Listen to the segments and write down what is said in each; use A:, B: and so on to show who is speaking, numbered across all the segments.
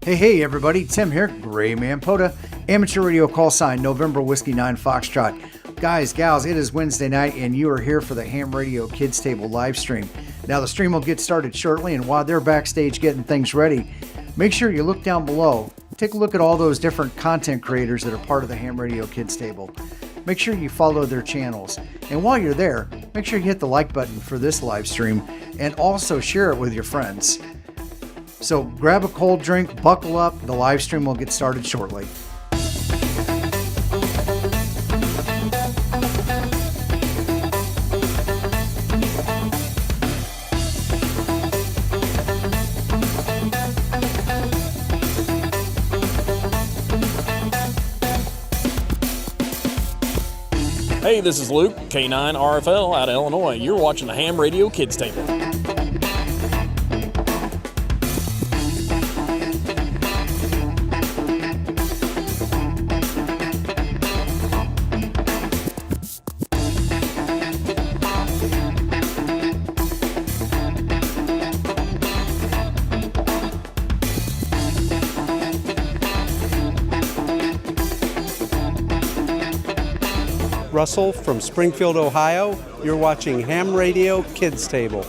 A: Hey, everybody. Tim here, Gray Man Poda, amateur radio call sign, November Whiskey 9 Foxtrot. Guys, gals, it is Wednesday night, and you are here for the Ham Radio Kids Table live stream. Now, the stream will get started shortly, and while they're backstage getting things ready, make sure you look down below. Take a look at all those different content creators that are part of the Ham Radio Kids Table. Make sure you follow their channels. And while you're there, make sure you hit the like button for this live stream, and also share it with your friends. So grab a cold drink, buckle up, the live stream will get started shortly.
B: Hey, this is Luke, K9RFL out of Illinois. You're watching the Ham Radio Kids Table.
C: Russell from Springfield, Ohio. You're watching Ham Radio Kids Table.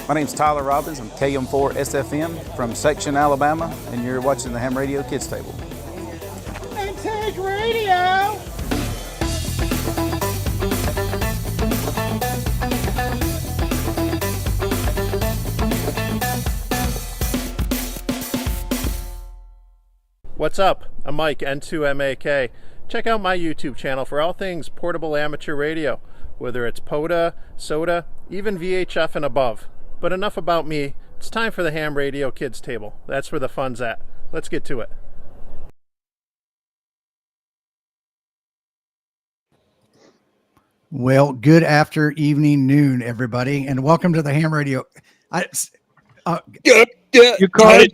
D: My name's Tyler Robbins. I'm KM4 SFM from Section, Alabama, and you're watching the Ham Radio Kids Table.
E: And take radio!
F: What's up? I'm Mike, N6MTS. Check out my YouTube channel for all things portable amateur radio, whether it's POTA, SOTA, even VHF and above. But enough about me. It's time for the Ham Radio Kids Table. That's where the fun's at. Let's get to it.
A: Well, good after evening, noon, everybody, and welcome to the Ham Radio.
G: Your card.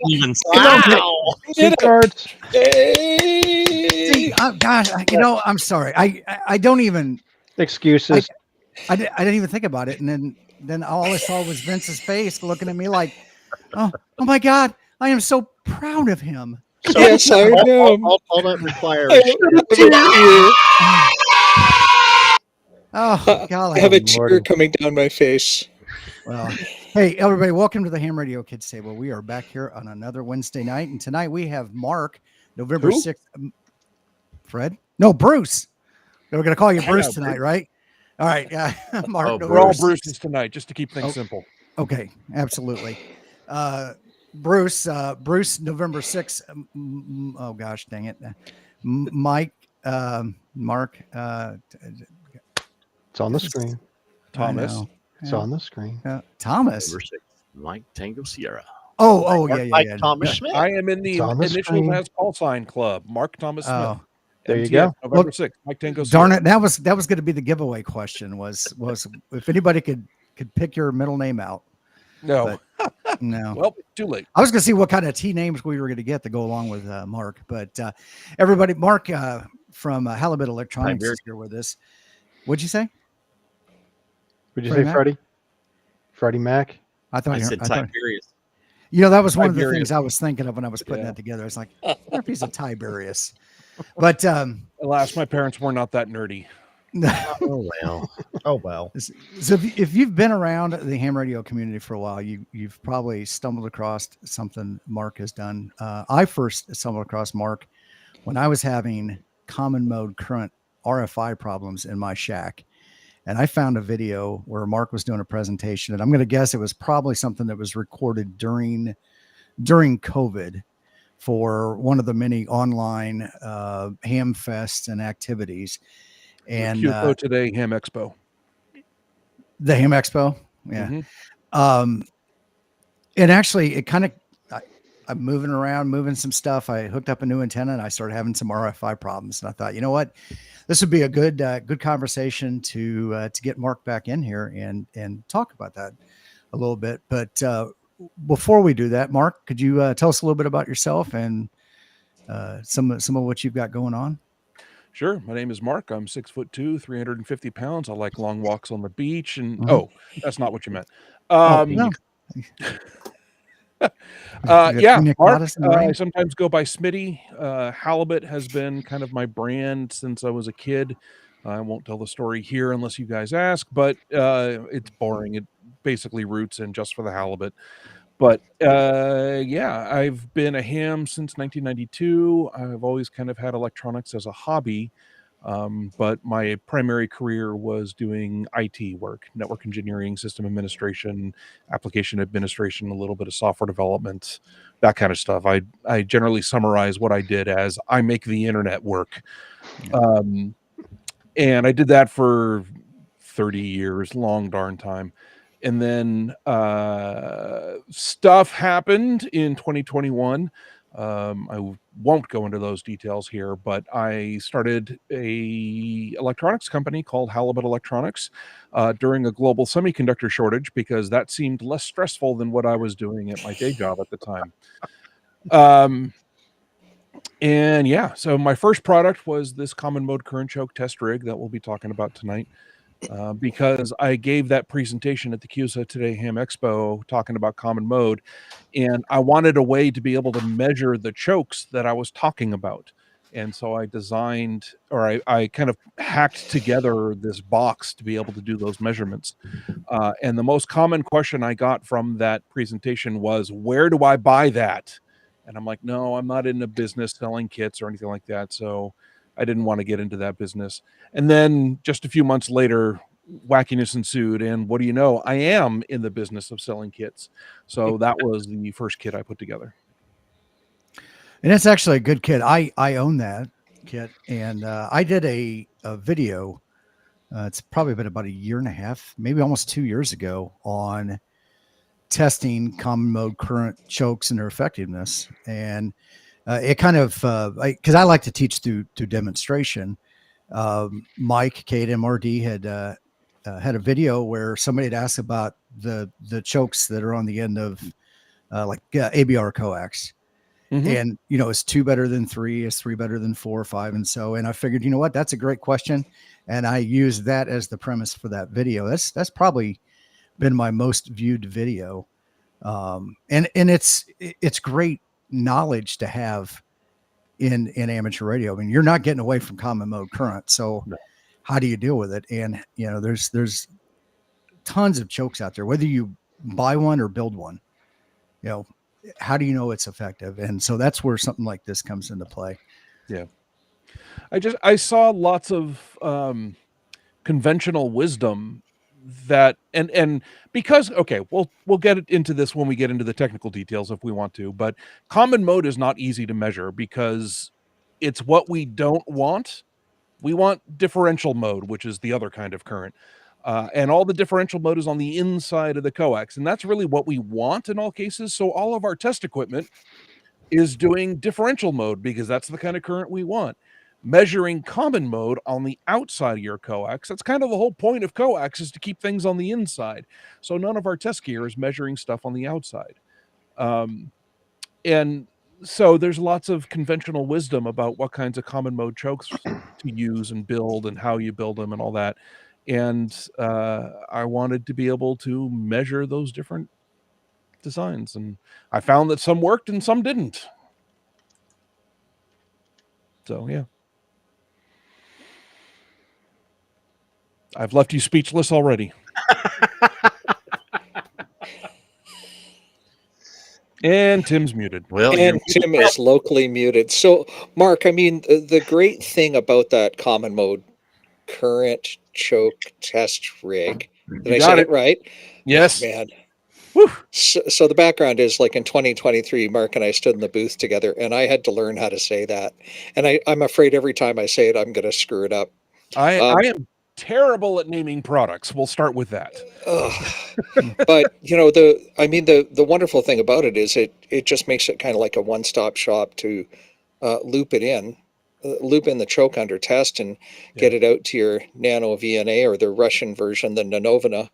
E: Wow!
G: Your cards.
A: See, gosh, I'm sorry. I don't even
G: Excuses.
A: I didn't even think about it, and then all I saw was Vince's face looking at me like, oh my God, I am so proud of him.
E: So,
G: Yes, I know.
E: all that requires.
A: Oh, golly.
G: I have a tear coming down my face.
A: Well, hey, everybody, welcome to the Ham Radio Kids Table. We are back here on another Wednesday night, and tonight we have Mark, November 6th. Fred? No, Bruce. We're going to call you Bruce tonight, right? All right. Mark.
H: We're all Bruce's tonight, just to keep things simple.
A: Okay, absolutely. Bruce, November 6th. Oh, gosh, dang it. Mike, Mark.
G: It's on the screen.
H: Thomas.
G: It's on the screen.
A: Thomas.
I: Mike Tango Sierra.
A: Oh,
E: Like
A: yeah.
E: Thomas Smith.
H: I am in the
G: It's on the
H: Initials
G: screen.
H: Has Call Sign Club. Mark Thomas Smith.
A: Oh,
G: There you
H: MTS,
G: go.
H: November 6th. Mike Tango
A: darn
H: Sierra.
A: it. That was going to be the giveaway question was if anybody could pick your middle name out.
H: No.
A: No.
H: Well, too late.
A: I was going to see what kind of T names we were going to get to go along with Mark, but everybody, Mark from Halibut Electronics is here with us. What'd you say?
G: Would you
A: Freddie
G: say
A: Mac?
G: Freddie? Freddie Mac?
I: I said Tiberius.
A: That was one of the
H: Tiberius.
A: things I was thinking of when I was putting
H: Yeah.
A: that together. It's like, I wonder if he's a Tiberius. But
H: Alas, my parents were not that nerdy.
E: Oh well.
A: so if you've been around the ham radio community for a while, you've probably stumbled across something Mark has done. I first stumbled across Mark when I was having common mode current RFI problems in my shack. And I found a video where Mark was doing a presentation, and I'm going to guess it was probably something that was recorded during COVID for one of the many online ham fests and activities. And
H: QFO today, Ham Expo.
A: the Ham Expo. Yeah.
H: Mhm.
A: And actually it kind of, I'm moving around, moving some stuff. I hooked up a new antenna and I started having some RFI problems. And I thought, you know what, this would be a good conversation to get Mark back in here and talk about that a little bit. But before we do that, Mark, could you tell us a little bit about yourself and some of what you've got going on?
H: Sure. My name is Mark. I'm 6'2", 350 pounds. I like long walks on the beach. And
A: Mhm.
H: oh, that's not what you meant.
A: Oh, no. You got
H: Yeah,
A: pina
H: Mark.
A: coladas in the
H: I
A: rain?
H: sometimes go by Smitty. Halibut has been kind of my brand since I was a kid. I won't tell the story here unless you guys ask, but it's boring. It basically roots in just for the halibut. But yeah, I've been a ham since 1992. I've always kind of had electronics as a hobby, but my primary career was doing IT work, network engineering, system administration, application administration, a little bit of software development, that kind of stuff. I generally summarize what I did as I make the internet work. Um, and I did that for 30 years, long darn time. And then stuff happened in 2021. Won't go into those details here, but I started a electronics company called Halibut Electronics during a global semiconductor shortage because that seemed less stressful than what I was doing at my day job at the time. And yeah, so my first product was this common mode current choke test rig that we'll be talking about tonight. Because I gave that presentation at the CUSA Today Ham Expo talking about common mode, and I wanted a way to be able to measure the chokes that I was talking about. And so I designed, or I kind of hacked together this box to be able to do those measurements. And the most common question I got from that presentation was, where do I buy that? And I'm like, no, I'm not in the business selling kits or anything like that. So I didn't want to get into that business. And then just a few months later, wackiness ensued. And what do you know? I am in the business of selling kits. So that was the first kit I put together.
A: And it's actually a good kit. I own that kit, and I did a video. It's probably been about a year and a half, maybe almost 2 years ago, on testing common mode current chokes and their effectiveness. And it kind of because I like to teach through demonstration. Mike Kate MRD had a video where somebody had asked about the chokes that are on the end of ABR coax. And, is 2 better than 3? Is 3 better than 4 or 5? And so, and I figured, you know what, that's a great question. And I used that as the premise for that video. That's probably been my most viewed video. And it's great knowledge to have in amateur radio. I mean, you're not getting away from common mode current. So how do you deal with it? And, there's tons of chokes out there, whether you buy one or build one, how do you know it's effective? And so that's where something like this comes into play.
H: Yeah. I saw lots of conventional wisdom that and because we'll get into this when we get into the technical details if we want to, but common mode is not easy to measure because it's what we don't want. We want differential mode, which is the other kind of current. And all the differential mode is on the inside of the coax. And that's really what we want in all cases. So all of our test equipment is doing differential mode because that's the kind of current we want. Measuring common mode on the outside of your coax, that's kind of the whole point of coax, is to keep things on the inside. So none of our test gear is measuring stuff on the outside. And so there's lots of conventional wisdom about what kinds of common mode chokes to use and build and how you build them and all that. And I wanted to be able to measure those different designs. And I found that some worked and some didn't. So, yeah. I've left you speechless already. And Tim's muted.
I: Well,
J: and Tim is locally muted. So, Mark, I mean, the great thing about that common mode current choke test rig, did I say it right?
H: Yes.
J: Oh, man. So the background is like in 2023, Mark and I stood in the booth together, and I had to learn how to say that. And I'm afraid every time I say it, I'm going to screw it up.
H: I am terrible at naming products. We'll start with that.
J: But the wonderful thing about it is it just makes it kind of like a one-stop shop to loop in the choke under test and get it out to your Nano VNA or the Russian version, the Nanovina,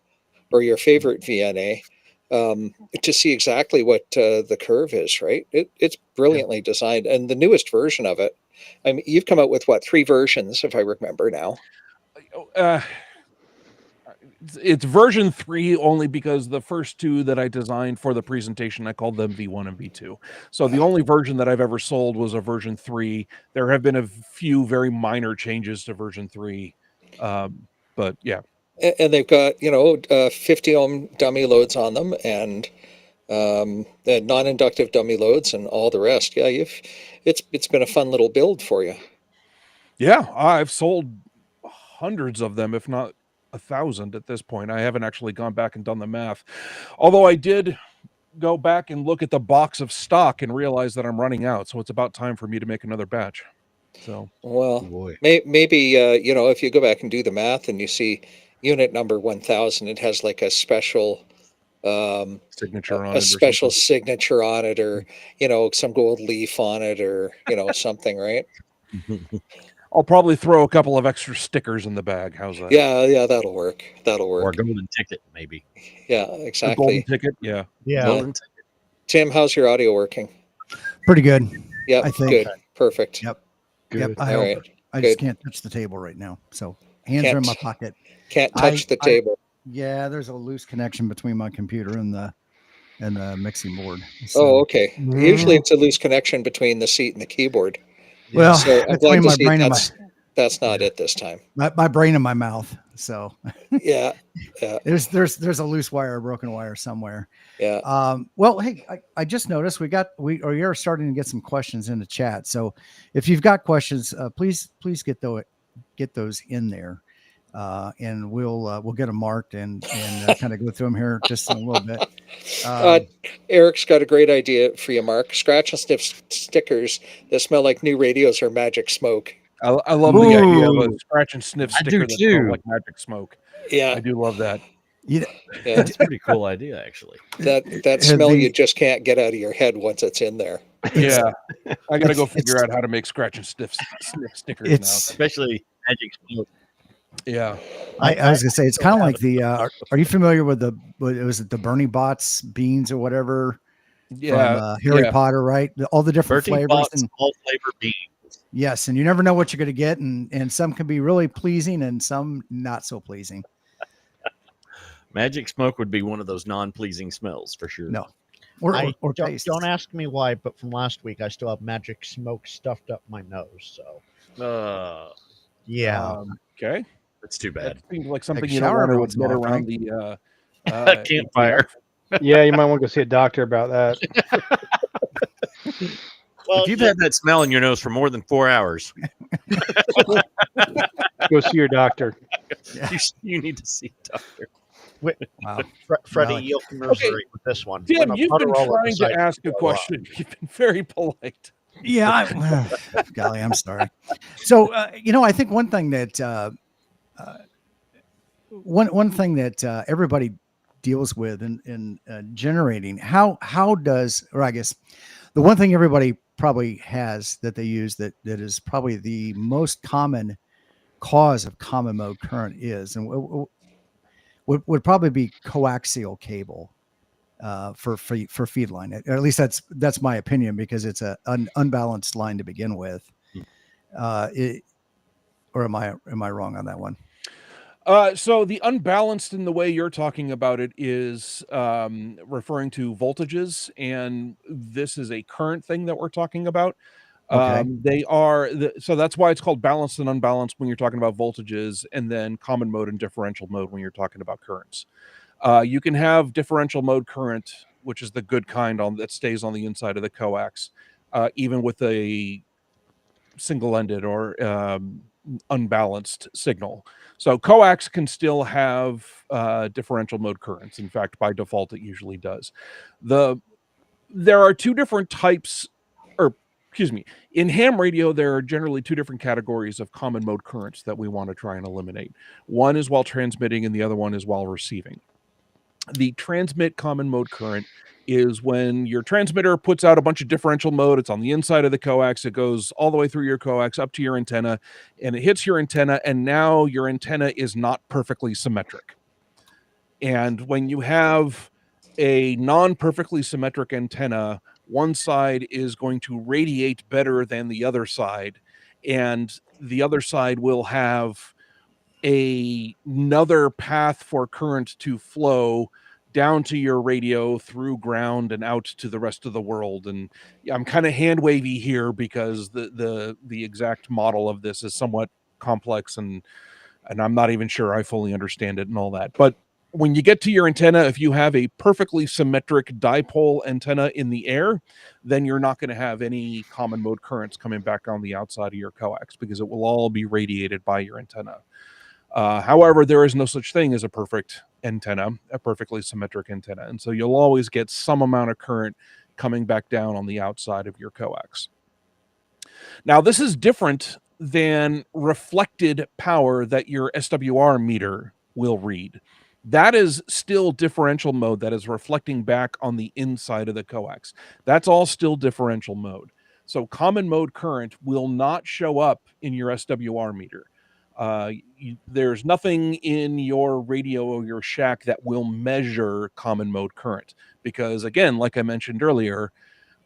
J: or your favorite VNA. to see exactly what the curve is, right? It's brilliantly designed, and the newest version of it. I mean, you've come out with what, 3 versions, if I remember now.
H: It's version 3 only because the first 2 that I designed for the presentation, I called them V1 and V2. So the only version that I've ever sold was a version 3. There have been a few very minor changes to version 3. But yeah.
J: And they've got, 50 ohm dummy loads on them, and non-inductive dummy loads and all the rest. Yeah, it's been a fun little build for you.
H: Yeah, I've sold hundreds of them, if not 1,000 at this point. I haven't actually gone back and done the math. Although I did go back and look at the box of stock and realize that I'm running out. So it's about time for me to make another batch. So,
J: well, maybe, if you go back and do the math and you see unit number 1000, it has like a special
H: signature on
J: a
H: it,
J: special signature on it, or some gold leaf on it, or something, right?
H: I'll probably throw a couple of extra stickers in the bag. How's that?
J: Yeah, that'll work.
I: Or a golden ticket, maybe.
J: Yeah,
H: A
J: exactly.
H: golden ticket, yeah.
I: Golden ticket.
J: Tim, how's your audio working?
A: Pretty good.
J: Yep,
A: I think.
J: good, perfect.
A: Yep.
G: Good.
A: Yep. I
J: All
A: hope.
J: right.
A: I
J: Good.
A: just can't touch the table right now, so hands are in my pocket.
J: Can't touch the table.
A: Yeah, there's a loose connection between my computer and the mixing board.
J: Oh, okay. Usually it's a loose connection between the seat and the keyboard.
A: Well,
J: so I'm
A: between
J: glad to
A: my
J: see
A: brain and
J: that's not it this time.
A: my brain and my mouth. So
J: Yeah.
A: there's a loose wire, a broken wire somewhere.
J: Yeah.
A: Well, hey, I just noticed you're starting to get some questions in the chat. So if you've got questions, please get those in there. And we'll get them marked and kind of go through them here just in a little bit.
J: Eric's got a great idea for you, Mark. Scratch and sniff stickers that smell like new radios or magic smoke.
H: I love the idea of a scratch and sniff sticker that smells like magic smoke.
J: Yeah,
H: I do love that.
J: Yeah,
I: that's a pretty cool idea, actually.
J: That smell you just can't get out of your head once it's in there.
H: Yeah, I gotta go figure out how to make scratch and sniff stickers now.
I: Especially magic smoke.
H: Yeah,
A: I was gonna say it's kind of like the. Are you familiar with was it the Bernie Bott's beans or whatever?
H: Yeah,
A: from Harry Potter, right? All the different
I: Bernie
A: flavors
I: and all flavor beans.
A: Yes, and you never know what you're going to get, and some can be really pleasing and some not so pleasing.
I: Magic smoke would be one of those non-pleasing smells for sure.
A: No,
E: or don't ask me why, but from last week I still have magic smoke stuffed up my nose. So, yeah,
H: okay,
I: that's too bad.
H: That seems like something you don't want to get around the
I: campfire.
G: Yeah, you might want to go see a doctor about that.
I: Well, if you've had that smell in your nose for more than 4 hours,
G: go see your doctor.
I: You need to see a doctor.
E: Wow. Freddie, you'll commiserate with this one.
H: Tim, you've been trying to ask a question. You've been very polite.
A: Yeah, golly, I'm sorry. So, I think one thing that one thing that everybody deals with in generating how does, or I guess the one thing everybody probably has that they use that is probably the most common cause of common mode current is, and would probably be coaxial cable for feed line. Or at least that's my opinion, because it's an unbalanced line to begin with. Or am I wrong on that one?
H: So the unbalanced in the way you're talking about it is referring to voltages, and this is a current thing that we're talking about.
A: Okay.
H: They are so that's why it's called balanced and unbalanced when you're talking about voltages, and then common mode and differential mode when you're talking about currents. You can have differential mode current, which is the good kind that stays on the inside of the coax, even with a single-ended or unbalanced signal. So coax can still have differential mode currents. In fact, by default, it usually does. There are two different types, or excuse me, in ham radio, there are generally two different categories of common mode currents that we want to try and eliminate. One is while transmitting, and the other one is while receiving. The transmit common mode current is when your transmitter puts out a bunch of differential mode. It's on the inside of the coax. It goes all the way through your coax up to your antenna, and it hits your antenna, and now your antenna is not perfectly symmetric. And when you have a non-perfectly symmetric antenna, one side is going to radiate better than the other side, and the other side will have another path for current to flow down to your radio through ground and out to the rest of the world. And I'm kind of hand wavy here because the exact model of this is somewhat complex, and I'm not even sure I fully understand it and all that. But when you get to your antenna, if you have a perfectly symmetric dipole antenna in the air, then you're not going to have any common mode currents coming back on the outside of your coax, because it will all be radiated by your antenna. However, there is no such thing as a perfect antenna, a perfectly symmetric antenna. And so you'll always get some amount of current coming back down on the outside of your coax. Now, this is different than reflected power that your SWR meter will read. That is still differential mode that is reflecting back on the inside of the coax. That's all still differential mode. So common mode current will not show up in your SWR meter. There's nothing in your radio or your shack that will measure common mode current, because again, like I mentioned earlier,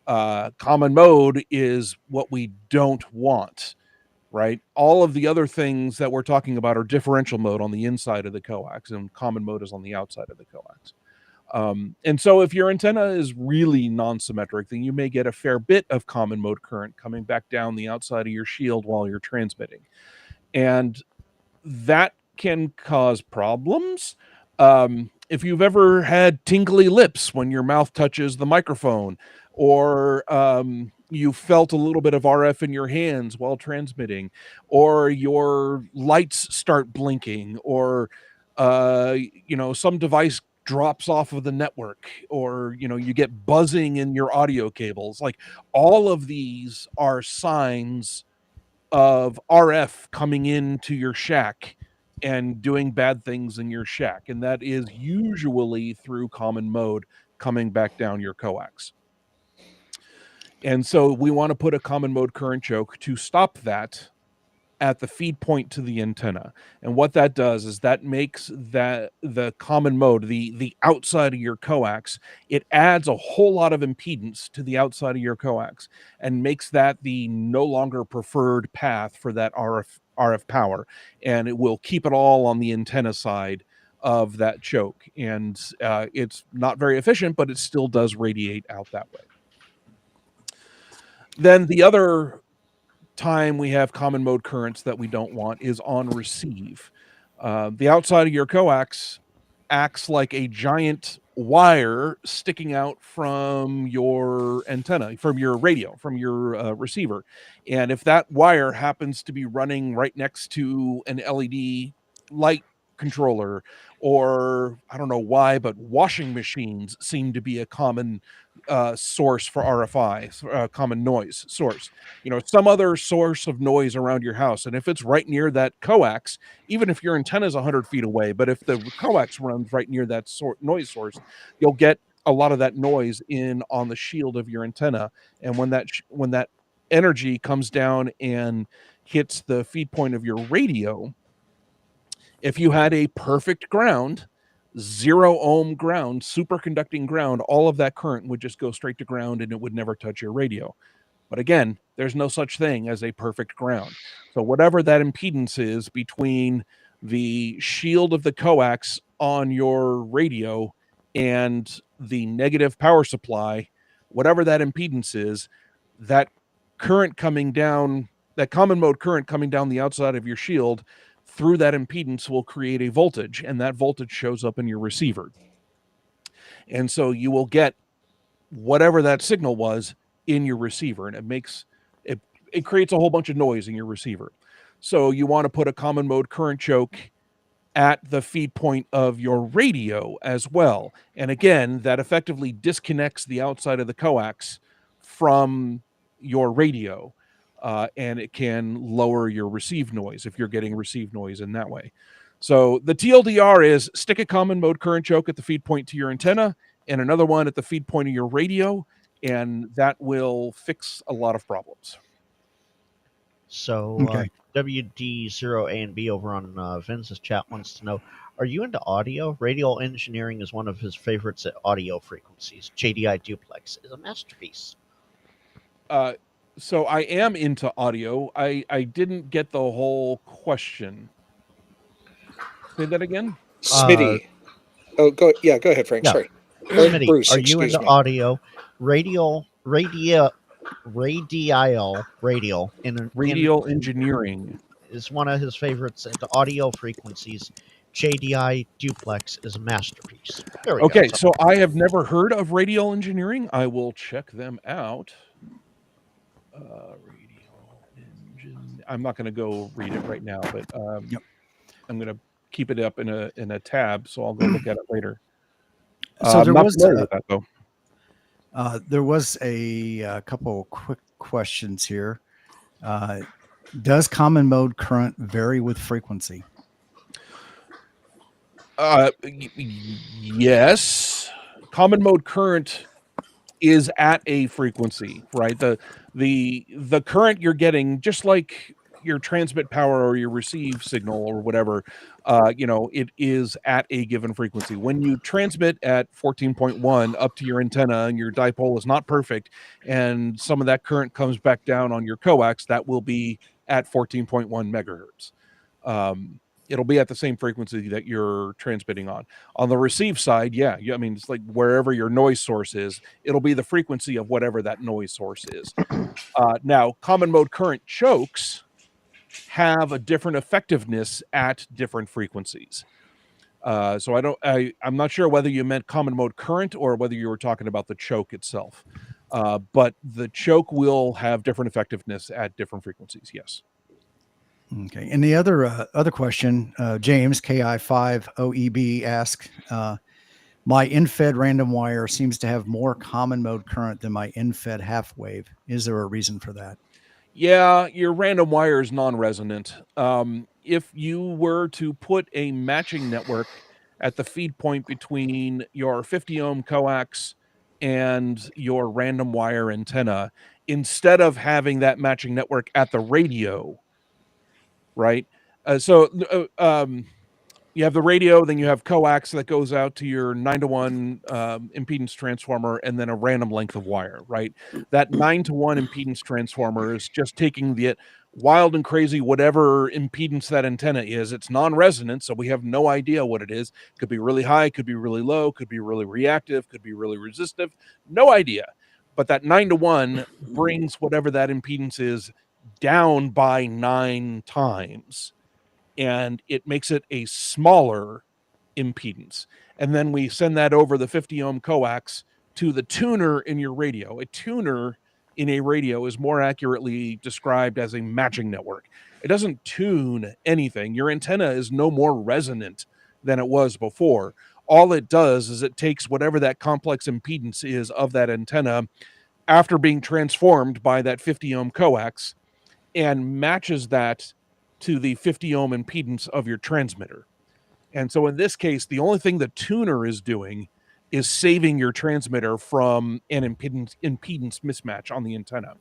H: common mode is what we don't want, right? All of the other things that we're talking about are differential mode on the inside of the coax, and common mode is on the outside of the coax. And so if your antenna is really non-symmetric, then you may get a fair bit of common mode current coming back down the outside of your shield while you're transmitting. And that can cause problems. If you've ever had tingly lips when your mouth touches the microphone, or you felt a little bit of RF in your hands while transmitting, or your lights start blinking, or some device drops off of the network, or you get buzzing in your audio cables, like all of these are signs of RF coming into your shack and doing bad things in your shack. And that is usually through common mode coming back down your coax. And so we want to put a common mode current choke to stop that at the feed point to the antenna. And what that does is that makes that the common mode, the outside of your coax, it adds a whole lot of impedance to the outside of your coax and makes that the no longer preferred path for that RF power. And it will keep it all on the antenna side of that choke. And it's not very efficient, but it still does radiate out that way. Then the other time we have common mode currents that we don't want is on receive. The outside of your coax acts like a giant wire sticking out from your antenna, from your radio, from your receiver. And if that wire happens to be running right next to an LED light controller, or I don't know why, but washing machines seem to be a common source for RFI, common noise source. Some other source of noise around your house, and if it's right near that coax, even if your antenna is 100 feet away, but if the coax runs right near that noise source, you'll get a lot of that noise in on the shield of your antenna. And when that energy comes down and hits the feed point of your radio, if you had a perfect ground, 0 ohm ground, superconducting ground, all of that current would just go straight to ground and it would never touch your radio. But again, there's no such thing as a perfect ground. So whatever that impedance is between the shield of the coax on your radio and the negative power supply, whatever that impedance is, that current coming down, that common mode current coming down the outside of your shield through that impedance will create a voltage, and that voltage shows up in your receiver. And so you will get whatever that signal was in your receiver, and it creates a whole bunch of noise in your receiver. So you want to put a common mode current choke at the feed point of your radio as well. And again, that effectively disconnects the outside of the coax from your radio. And it can lower your receive noise if you're getting receive noise in that way. So the TLDR is stick a common mode current choke at the feed point to your antenna and another one at the feed point of your radio, and that will fix a lot of problems.
E: So WD0A and B over on Vince's chat wants to know, Are you into audio? Radial engineering is one of his favorites at audio frequencies. JDI Duplex is a masterpiece.
H: So I am into audio. I didn't get the whole question. Say that again.
J: Smitty. Go ahead, Frank.
E: Yeah.
J: Sorry.
E: Smitty,
J: Bruce,
E: are you
J: excuse
E: into
J: me.
E: audio? Radial
H: engineering
E: is one of his favorites into audio frequencies. JDI Duplex is a masterpiece. There we
H: Okay,
E: go.
H: so I have never heard of radial engineering. I will check them out. I'm not going to go read it right now, but I'm going to keep it up in a tab, so I'll go look at it later.
A: So there was
H: with that though.
A: There was a couple quick questions here. Does common mode current vary with frequency?
H: Yes. Common mode current is at a frequency, right? The current you're getting, just like your transmit power or your receive signal or whatever, it is at a given frequency. When you transmit at 14.1 up to your antenna and your dipole is not perfect, and some of that current comes back down on your coax, that will be at 14.1 megahertz. It'll be at the same frequency that you're transmitting on. On the receive side, I mean, it's like wherever your noise source is, it'll be the frequency of whatever that noise source is. Now, common mode current chokes have a different effectiveness at different frequencies. So I'm not sure whether you meant common mode current or whether you were talking about the choke itself. But the choke will have different effectiveness at different frequencies, yes.
A: Okay. And the other question, James KI5OEB asked, my in-fed random wire seems to have more common mode current than my in-fed half wave. Is there a reason for that?
H: Yeah, your random wire is non-resonant. If you were to put a matching network at the feed point between your 50 ohm coax and your random wire antenna, instead of having that matching network at the radio, right? You have the radio, then you have coax that goes out to your 9-to-1 impedance transformer, and then a random length of wire, right? That 9-to-1 impedance transformer is just taking the wild and crazy whatever impedance that antenna is. It's non-resonant, so we have no idea what it is. Could be really high, could be really low, could be really reactive, could be really resistive. No idea. But that 9-to-1 brings whatever that impedance is down by 9 times. And it makes it a smaller impedance. And then we send that over the 50 ohm coax to the tuner in your radio. A tuner in a radio is more accurately described as a matching network. It doesn't tune anything. Your antenna is no more resonant than it was before. All it does is it takes whatever that complex impedance is of that antenna after being transformed by that 50 ohm coax and matches that to the 50 ohm impedance of your transmitter. And so in this case, the only thing the tuner is doing is saving your transmitter from an impedance mismatch on the antenna.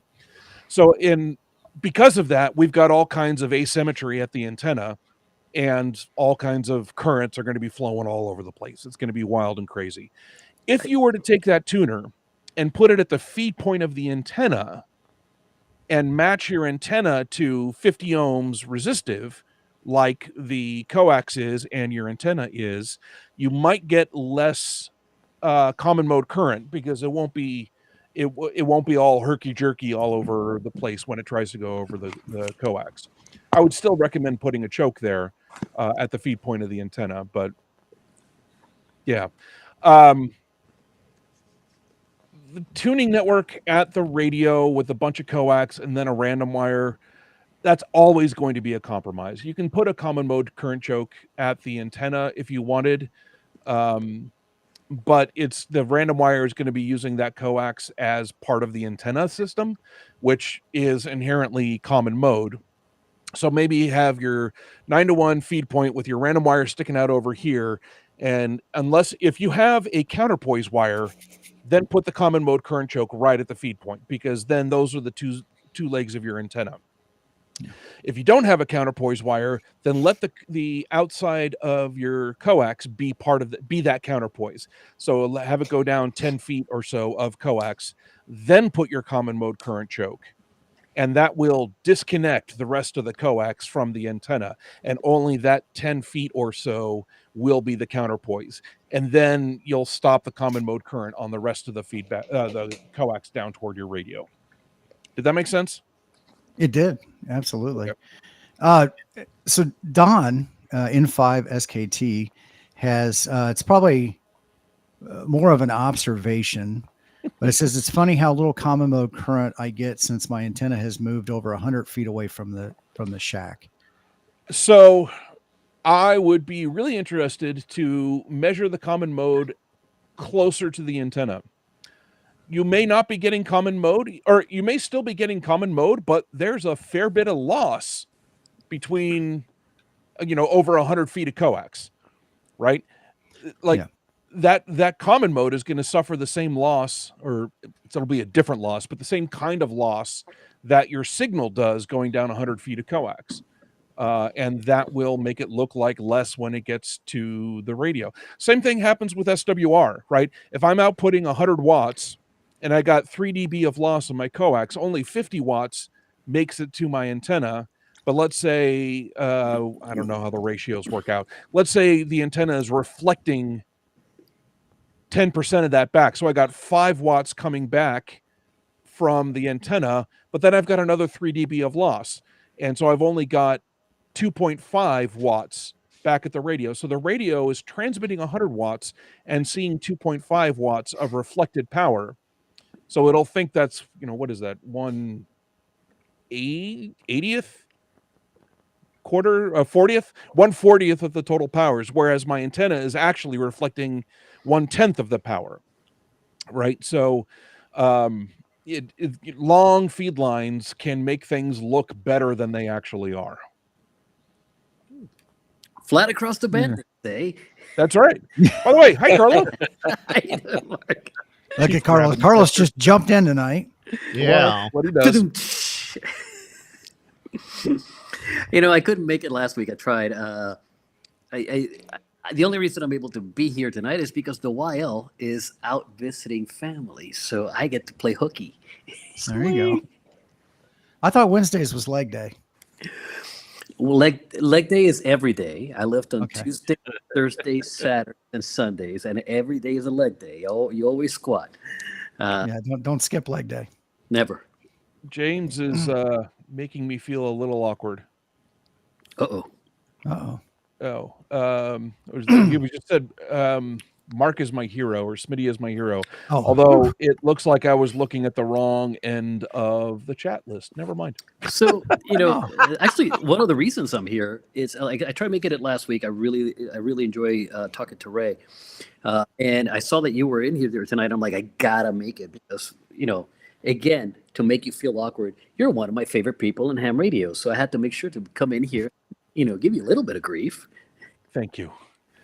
H: So because of that, we've got all kinds of asymmetry at the antenna, and all kinds of currents are going to be flowing all over the place. It's going to be wild and crazy. If you were to take that tuner and put it at the feed point of the antenna and match your antenna to 50 ohms resistive, like the coax is and your antenna is, you might get less common mode current, because it won't be all herky-jerky all over the place when it tries to go over the coax. I would still recommend putting a choke there at the feed point of the antenna, but yeah. The tuning network at the radio with a bunch of coax and then a random wire, that's always going to be a compromise. You can put a common mode current choke at the antenna if you wanted, but it's the random wire is going to be using that coax as part of the antenna system, which is inherently common mode. So maybe you have your 9-to-1 feed point with your random wire sticking out over here, and if you have a counterpoise wire, then put the common mode current choke right at the feed point, because then those are the two legs of your antenna. If you don't have a counterpoise wire, then let the outside of your coax be be that counterpoise. So have it go down 10 feet or so of coax, then put your common mode current choke, and that will disconnect the rest of the coax from the antenna, and only that 10 feet or so will be the counterpoise. And then you'll stop the common mode current on the rest of the feedback, the coax down toward your radio. Did that make sense?
A: It did. Absolutely. Okay. So Don, N5 SKT has, it's probably more of an observation, but it says, it's funny how little common mode current I get since my antenna has moved over 100 feet away from the shack.
H: So I would be really interested to measure the common mode closer to the antenna. You may not be getting common mode, or you may still be getting common mode, but there's a fair bit of loss between, over 100 feet of coax, right? Like that common mode is going to suffer the same loss, or it'll be a different loss, but the same kind of loss that your signal does going down 100 feet of coax. And that will make it look like less when it gets to the radio. Same thing happens with SWR, right? If I'm outputting 100 watts and I got 3 dB of loss on my coax, only 50 watts makes it to my antenna. But let's say, I don't know how the ratios work out. Let's say the antenna is reflecting 10% of that back. So I got 5 watts coming back from the antenna, but then I've got another 3 dB of loss. And so I've only got 2.5 watts back at the radio. So the radio is transmitting 100 watts and seeing 2.5 watts of reflected power. So it'll think that's, what is that? 1/80th? Quarter, 40th? 1/40th of the total powers, whereas my antenna is actually reflecting 1/10 of the power, right? So long feed lines can make things look better than they actually are.
K: Flat across the band, eh?
H: That's right. By the way, hi, Carla.
A: Look at Carlos. Carlos just jumped in tonight.
E: Yeah.
H: What he does.
K: I couldn't make it last week. I tried. The only reason I'm able to be here tonight is because the YL is out visiting family, so I get to play hooky.
A: There you go. I thought Wednesdays was leg day.
K: Well, leg day is every day. I lift on Tuesday, Thursday, Saturday, and Sundays, and every day is a leg day. You always squat.
A: Don't skip leg day.
K: Never.
H: James is making me feel a little awkward.
K: Uh-oh.
H: You just said Mark is my hero, or Smitty is my hero. Although it looks like I was looking at the wrong end of the chat list. Never mind.
K: So, actually, one of the reasons I'm here is I tried making it last week. I really enjoy talking to Ray. And I saw that you were in here tonight. I'm like, I gotta make it because, again, to make you feel awkward, you're one of my favorite people in ham radio. So I had to make sure to come in here, give you a little bit of grief.
H: Thank you.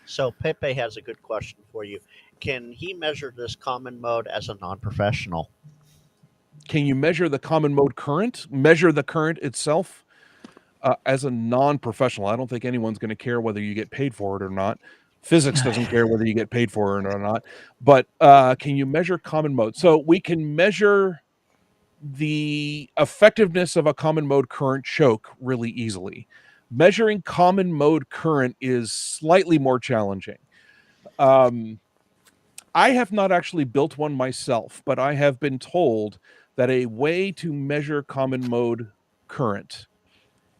E: So Pepe has a good question for you. Can he measure this common mode as a non-professional?
H: Can you measure the common mode current? Measure the current itself as a non-professional? I don't think anyone's going to care whether you get paid for it or not. Physics doesn't care whether you get paid for it or not. But can you measure common mode? So we can measure the effectiveness of a common mode current choke really easily. Measuring common mode current is slightly more challenging. I have not actually built one myself, but I have been told that a way to measure common mode current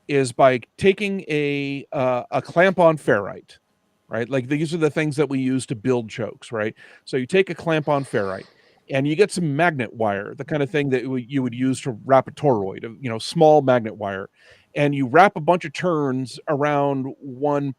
H: is by taking a clamp-on ferrite, right? Like these are the things that we use to build chokes, right? So you take a clamp-on ferrite and you get some magnet wire, the kind of thing that you would use to wrap a toroid, small magnet wire. And you wrap a bunch of turns around one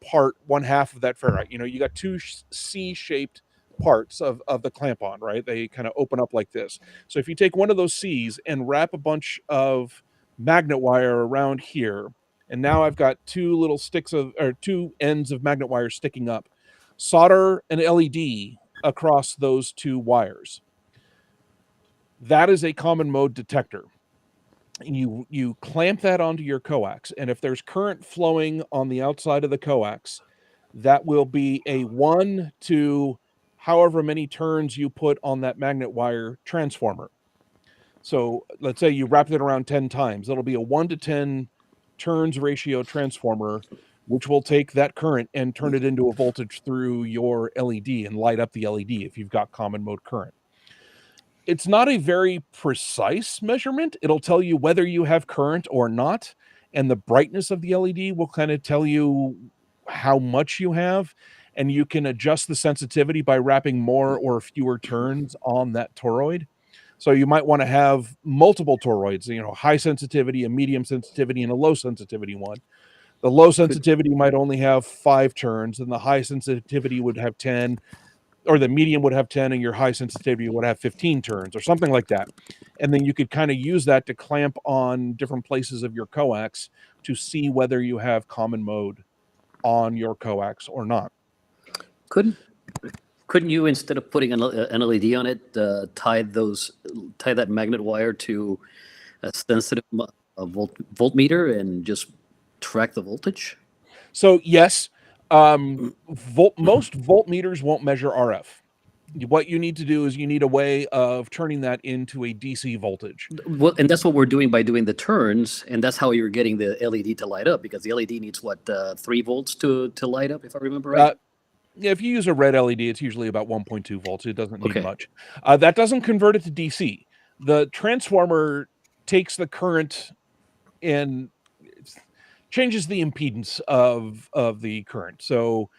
H: half of that ferrite. You got two C-shaped parts of the clamp-on, right? They kind of open up like this. So if you take one of those C's and wrap a bunch of magnet wire around here, and now I've got two ends of magnet wire sticking up, solder an LED across those two wires. That is a common mode detector. you clamp that onto your coax, and if there's current flowing on the outside of the coax, that will be a 1 to however many turns you put on that magnet wire transformer. So let's say you wrap it around 10 times. It'll be a 1 to 10 turns ratio transformer, which will take that current and turn it into a voltage through your LED and light up the LED if you've got common mode current. It's not a very precise measurement. It'll tell you whether you have current or not, and the brightness of the LED will kind of tell you how much you have, and you can adjust the sensitivity by wrapping more or fewer turns on that toroid. So you might want to have multiple toroids, high sensitivity, a medium sensitivity, and a low sensitivity one. The low sensitivity might only have 5 turns, and the high sensitivity would have 10, or the medium would have 10, and your high sensitivity would have 15 turns, or something like that. And then you could kind of use that to clamp on different places of your coax to see whether you have common mode on your coax or not.
K: Couldn't you, instead of putting an LED on it, tie that magnet wire to a sensitive voltmeter and just track the voltage?
H: So yes, most voltmeters won't measure RF. What you need to do is you need a way of turning that into a DC voltage.
K: Well, and that's what we're doing by doing the turns, and that's how you're getting the LED to light up, because the LED needs 3 volts to light up, if I remember right.
H: Yeah, if you use a red LED, it's usually about 1.2 volts. It doesn't need much. That doesn't convert it to DC. The transformer takes the current and changes the impedance of the current. So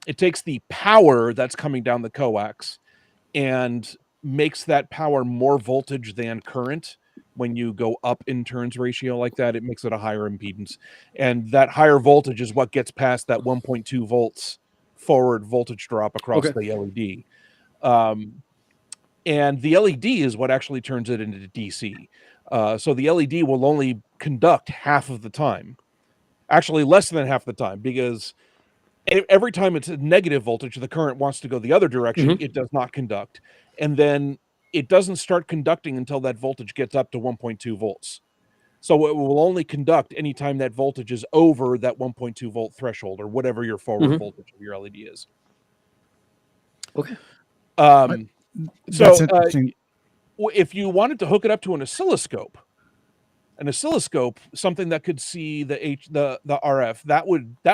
H: it takes the power that's coming down the coax and makes that power more voltage than current. When you go up in turns ratio like that, it makes it a higher impedance. And that higher voltage is what gets past that 1.2 volts forward voltage drop across the LED. And the LED is what actually turns it into DC. So the LED will only conduct half of the time. Actually, less than half the time, because every time it's a negative voltage, the current wants to go the other direction. It does not conduct. And then it doesn't start conducting until that voltage gets up to 1.2 volts. So it will only conduct anytime that voltage is over that 1.2 volt threshold, or whatever your forward voltage of your LED is.
K: Okay.
H: So if you wanted to hook it up to an oscilloscope, something that could see the RF, that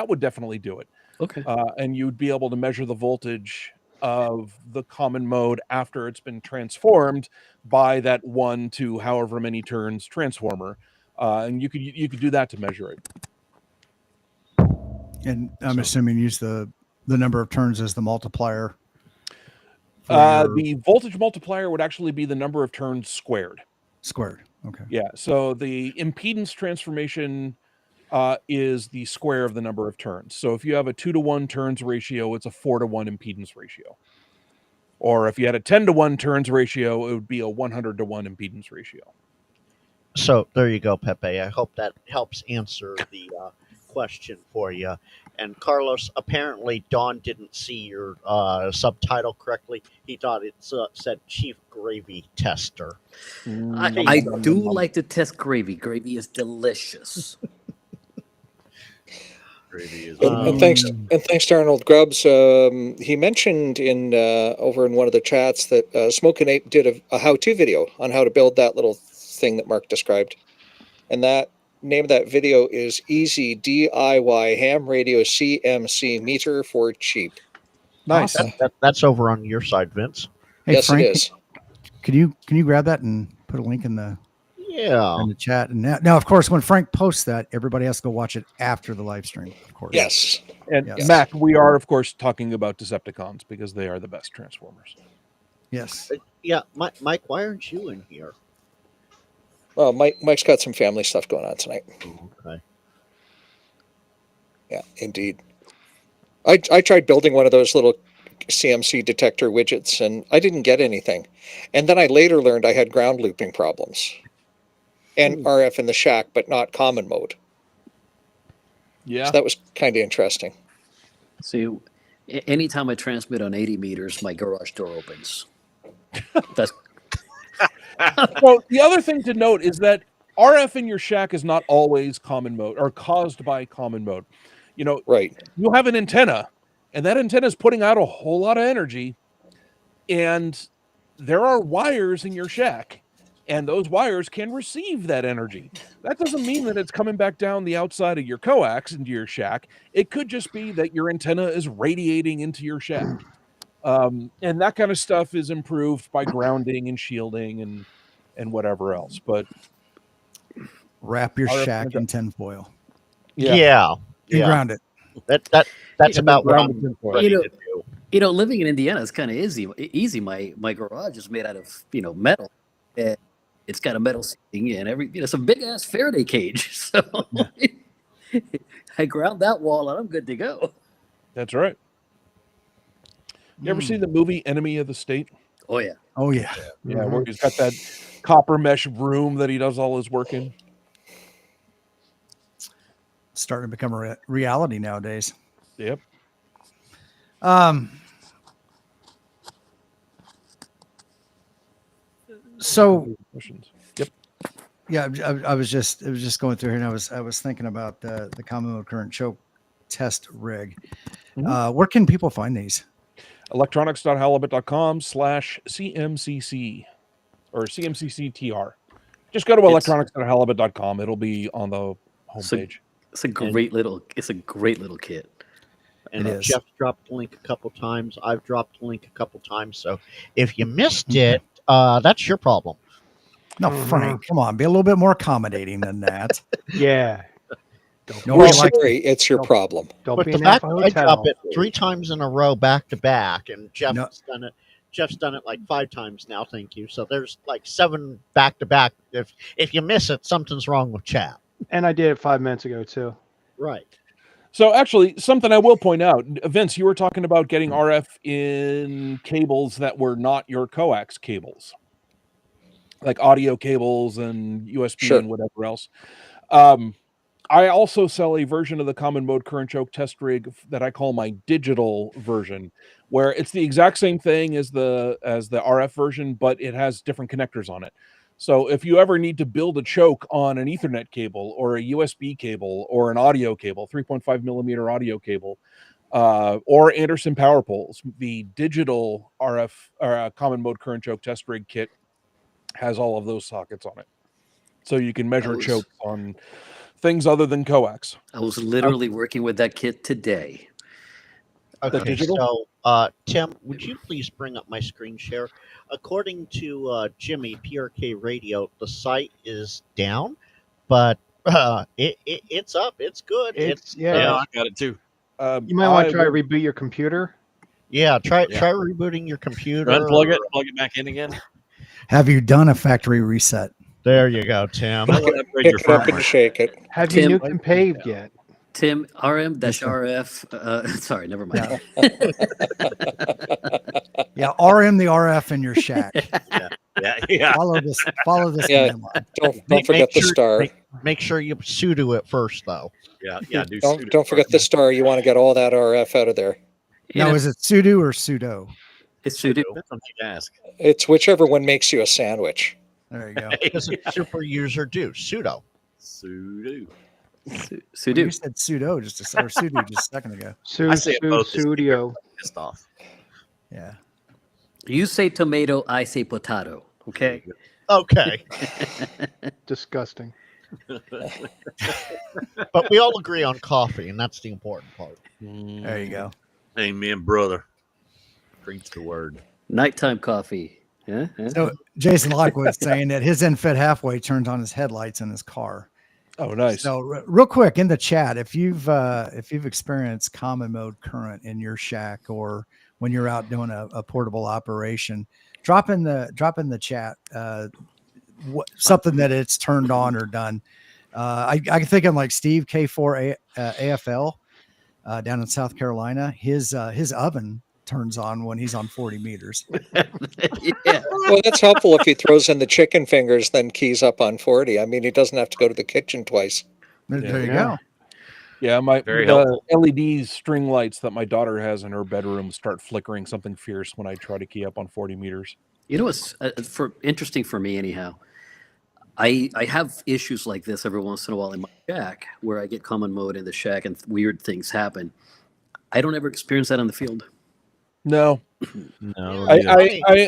H: would definitely do it.
K: Okay.
H: And you'd be able to measure the voltage of the common mode after it's been transformed by that 1 to however many turns transformer. And you could do that to measure it.
A: And I'm assuming use the number of turns as the multiplier.
H: The voltage multiplier would actually be the number of turns squared.
A: Okay.
H: Yeah. So the impedance transformation is the square of the number of turns. So if you have a 2-to-1 turns ratio, it's a 4-to-1 impedance ratio. Or if you had a 10-to-1 turns ratio, it would be a 100-to-1 impedance ratio.
E: So there you go, Pepe. I hope that helps answer the question for you. And Carlos, apparently Don didn't see your subtitle correctly. He thought it said Chief Gravy Tester.
K: I do like to test gravy. Gravy is delicious.
J: And thanks to Arnold Grubbs. He mentioned over in one of the chats that Smoke and Ape did a how-to video on how to build that little thing that Mark described, and that name of that video is Easy DIY Ham Radio CMC Meter for Cheap.
E: Nice. That's over on your side, Vince.
A: Hey,
J: yes,
A: Frank,
J: it is.
A: Can you grab that and put a link in the chat? And now, of course, when Frank posts that, everybody has to go watch it after the live stream. Of course.
J: Yes.
H: And Mac, we are of course talking about Decepticons because they are the best Transformers.
A: Yes.
E: Yeah, Mike, why aren't you in here?
J: Well, Mike's got some family stuff going on tonight.
E: Okay.
J: Yeah, indeed. I tried building one of those little CMC detector widgets, and I didn't get anything. And then I later learned I had ground looping problems. And RF in the shack, but not common mode.
H: Yeah.
J: So that was kind of interesting.
K: See, anytime I transmit on 80 meters, my garage door opens. That's
H: well, the other thing to note is that RF in your shack is not always common mode or caused by common mode. You know,
J: right.
H: You'll have an antenna, and that antenna is putting out a whole lot of energy, and there are wires in your shack, and those wires can receive that energy. That doesn't mean that it's coming back down the outside of your coax into your shack. It could just be that your antenna is radiating into your shack. And that kind of stuff is improved by grounding and shielding and whatever else. But
A: Wrap your
H: RF
A: shack in tinfoil.
E: Yeah.
A: And ground it.
E: That's
K: You know,
E: about what I'm ready
K: you know,
E: to do.
K: you know, living in Indiana is kind of easy. Easy. My garage is made out of metal, and it's got a metal ceiling and some big ass Faraday cage. So I ground that wall and I'm good to go.
H: That's right. You ever see the movie Enemy of the State?
K: Oh yeah.
A: Oh yeah.
H: Yeah, where he's got that copper mesh room that he does all his work in.
A: Starting to become a reality nowadays.
H: Yep.
A: So
H: yep.
A: Yeah, I was just going through here, and I was thinking about the common mode current choke test rig. Where can people find these?
H: electronics.halibut.com/CMCC or CMCCTR. Just go to electronics.halibut.com. It'll be on the homepage.
K: It's a great little kit.
E: And Jeff dropped the link a couple times. I've dropped the link a couple times. So if you missed it, that's your problem.
A: No, Frank, come on, be a little bit more accommodating than that.
G: Yeah.
J: We're sorry, it's your problem.
G: Don't
E: But
G: be
E: the
G: an
E: fact
G: alpha
E: that I drop
G: hotel.
E: it 3 times in a row back to back, and Jeff's done it like 5 times now. Thank you. So there's like 7 back to back. If you miss it, something's wrong with chat.
G: And I did it 5 minutes ago too.
E: Right.
H: So actually, something I will point out, Vince, you were talking about getting RF in cables that were not your coax cables, like audio cables and USB and whatever else. I also sell a version of the common mode current choke test rig that I call my digital version, where it's the exact same thing as the RF version, but it has different connectors on it. So if you ever need to build a choke on an Ethernet cable or a USB cable or an audio cable, 3.5 millimeter audio cable, or Anderson power poles, the digital RF common mode current choke test rig kit has all of those sockets on it. So you can measure chokes on things other than coax.
K: I was literally working with that kit today.
E: Okay, so Tim, would you please bring up my screen share? According to Jimmy, PRK Radio, the site is down, but it's up. It's good.
G: Yeah,
I: I got it too.
G: You might want to try to reboot your computer.
E: Yeah, try rebooting your computer.
I: Unplug it, plug it back in again.
A: Have you done a factory reset?
E: There you go, Tim.
J: Pick it up and shake it.
G: Have you nuked and paved yet?
K: Tim, RM-RF. Sorry, never mind.
A: Yeah, RM the RF in your shack.
I: Yeah.
A: Follow this.
J: Yeah, don't forget the star.
E: Make sure you sudo it first, though.
I: Yeah.
J: Don't forget the star. You want to get all that RF out of there.
A: Now, is it sudo or sudo?
K: It's sudo.
I: That's something to ask.
J: It's whichever one makes you a sandwich.
A: There you go.
E: What does a super user do? Sudo.
K: Sudo.
A: You said sudo just a second ago.
I: I say it both.
G: Studio.
I: Pissed off.
A: Yeah.
K: You say tomato, I say potato. Okay.
E: Okay.
G: Disgusting.
E: But we all agree on coffee, and that's the important part.
A: There you go.
I: Amen, brother. Preach the word.
K: Nighttime coffee. Yeah.
A: So Jason Lockwood's saying that his infit halfway turns on his headlights in his car.
H: Oh, nice.
A: So real quick in the chat, if you've experienced common mode current in your shack or when you're out doing a portable operation, drop in the chat something that it's turned on or done. I think I'm like Steve K4 AFL down in South Carolina. His oven turns on when he's on 40 meters.
K: Yeah.
J: Well, that's helpful if he throws in the chicken fingers, then keys up on 40. I mean, he doesn't have to go to the kitchen twice.
A: There you go.
H: Yeah,
I: Very helpful.
H: LED string lights that my daughter has in her bedroom start flickering something fierce when I try to key up on 40 meters.
K: You know what's interesting for me anyhow? I have issues like this every once in a while in my shack where I get common mode in the shack and weird things happen. I don't ever experience that on the field.
H: No.
I: No,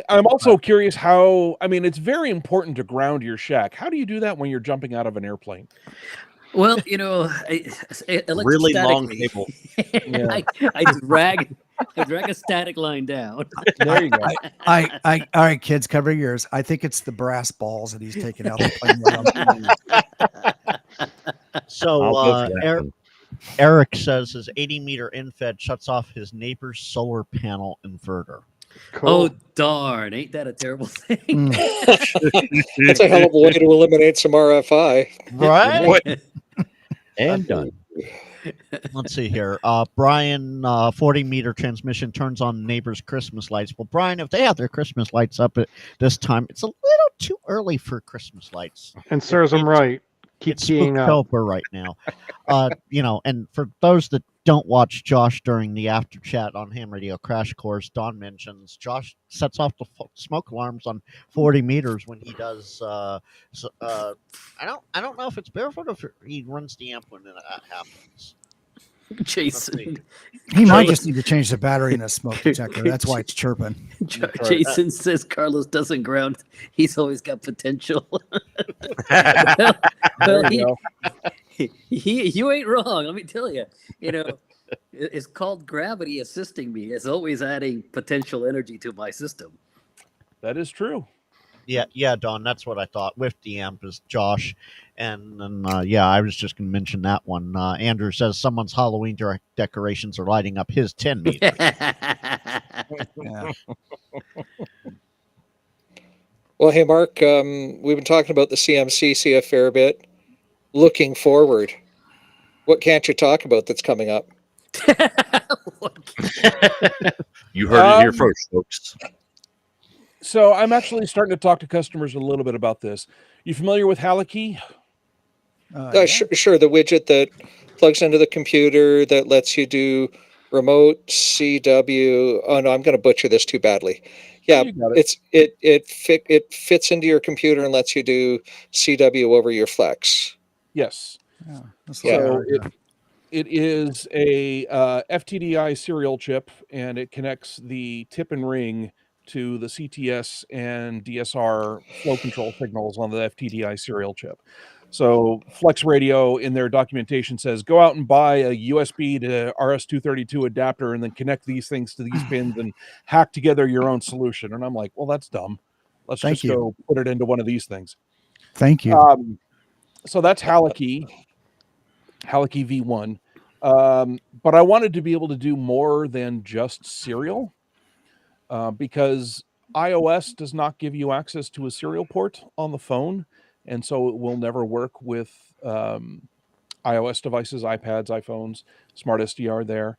H: I'm also curious how, I mean, it's very important to ground your shack. How do you do that when you're jumping out of an airplane?
K: Well,
I: Really long
K: electrostatically,
I: cable.
H: Yeah.
K: I drag a static line down.
H: There you go.
A: All right, kids, cover your ears. I think it's the brass balls that he's taking out the plane with him.
E: So
I: I'll go for that one.
E: Eric says his 80-meter infed shuts off his neighbor's solar panel inverter.
K: Oh, darn. Ain't that a terrible thing?
J: That's a hell of a way to eliminate some RFI.
E: Right?
I: And done.
E: Let's see here. Brian, 40-meter transmission turns on neighbor's Christmas lights. Well, Brian, if they have their Christmas lights up at this time, it's a little too early for Christmas lights.
G: And serves them right. Keep
E: It's
G: keying up.
E: Spooktober right now. And for those that don't watch Josh during the after chat on Ham Radio Crash Course, Don mentions Josh sets off the smoke alarms on 40 meters when he does. I don't know if it's barefoot or if he runs the amp when that happens.
K: Jason.
A: He might just need to change the battery in a smoke detector. That's why it's chirping.
K: Jason says Carlos doesn't ground. He's always got potential. You ain't wrong. Let me tell you. It's called gravity assisting me. It's always adding potential energy to my system.
H: That is true.
E: Yeah, Don, that's what I thought. With the amp is Josh. And then, I was just going to mention that one. Andrew says someone's Halloween decorations are lighting up his 10 meters.
A: Yeah.
J: Well, hey, Mark, we've been talking about the CMCC a fair bit. Looking forward, what can't you talk about that's coming up?
I: You heard it here first, folks.
H: So I'm actually starting to talk to customers a little bit about this. You familiar with Haliki?
J: Sure. The widget that plugs into the computer that lets you do remote CW. Oh no, I'm going to butcher this too badly. Yeah, it fits into your computer and lets you do CW over your Flex.
H: Yes.
A: Yeah.
H: So it is a FTDI serial chip, and it connects the tip and ring to the CTS and DSR flow control signals on the FTDI serial chip. So Flex Radio in their documentation says, go out and buy a USB to RS-232 adapter and then connect these things to these pins and hack together your own solution. And I'm like, well, that's dumb. Let's go put it into one of these things.
A: Thank you.
H: So that's Haliki V1. But I wanted to be able to do more than just serial. Because iOS does not give you access to a serial port on the phone, and so it will never work with iOS devices, iPads, iPhones, Smart SDR there.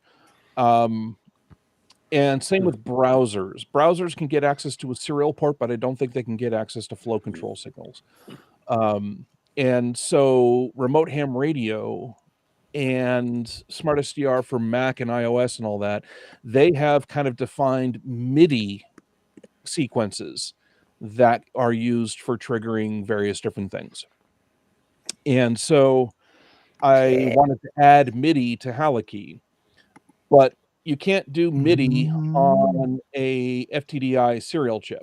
H: And same with browsers. Browsers can get access to a serial port, but I don't think they can get access to flow control signals. And so remote ham radio and Smart SDR for Mac and iOS and all that, they have kind of defined MIDI sequences that are used for triggering various different things. And so I wanted to add MIDI to Haliki, but you can't do MIDI on a FTDI serial chip.